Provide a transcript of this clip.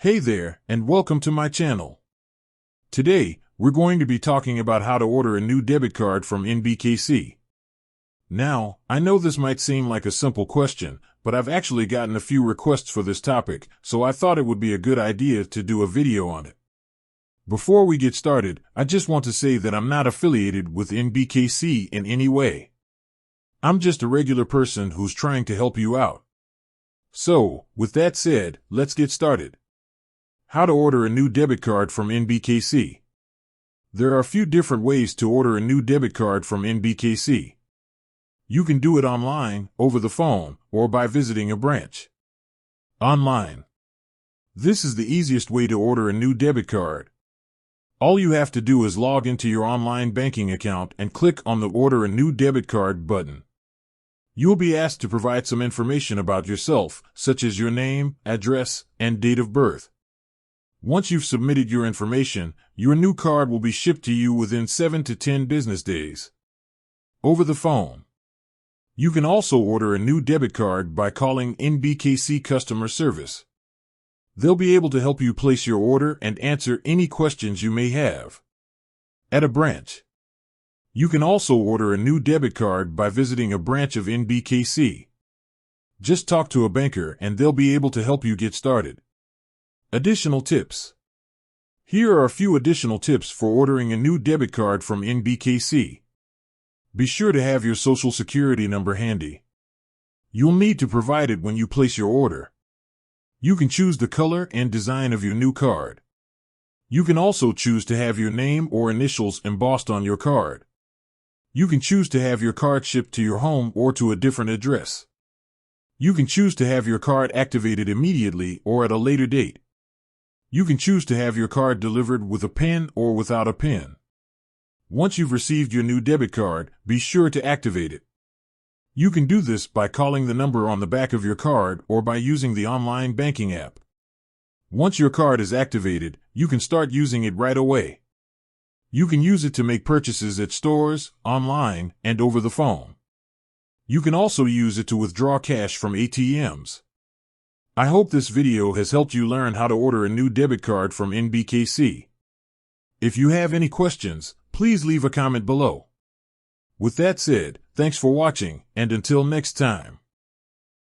Hey there, and welcome to my channel. Today, we're going to be talking about how to order a new debit card from NBKC. Now, I know this might seem like a simple question, but I've actually gotten a few requests for this topic, so I thought it would be a good idea to do a video on it. Before we get started, I just want to say that I'm not affiliated with NBKC in any way. I'm just a regular person who's trying to help you out. So, with that said, let's get started. How to order a new debit card from NBKC. There are a few different ways to order a new debit card from NBKC. You can do it online, over the phone, or by visiting a branch. Online. This is the easiest way to order a new debit card. All you have to do is log into your online banking account and click on the Order a New Debit Card button. You'll be asked to provide some information about yourself, such as your name, address, and date of birth. Once you've submitted your information, your new card will be shipped to you within 7 to 10 business days. Over the phone. You can also order a new debit card by calling NBKC customer service. They'll be able to help you place your order and answer any questions you may have. At a branch. You can also order a new debit card by visiting a branch of NBKC. Just talk to a banker and they'll be able to help you get started. Additional tips. Here are a few additional tips for ordering a new debit card from NBKC. Be sure to have your social security number handy. You'll need to provide it when you place your order. You can choose the color and design of your new card. You can also choose to have your name or initials embossed on your card. You can choose to have your card shipped to your home or to a different address. You can choose to have your card activated immediately or at a later date. You can choose to have your card delivered with a PIN or without a PIN. Once you've received your new debit card, be sure to activate it. You can do this by calling the number on the back of your card or by using the online banking app. Once your card is activated, you can start using it right away. You can use it to make purchases at stores, online, and over the phone. You can also use it to withdraw cash from ATMs. I hope this video has helped you learn how to order a new debit card from NBKC. If you have any questions, please leave a comment below. With that said, thanks for watching, and until next time.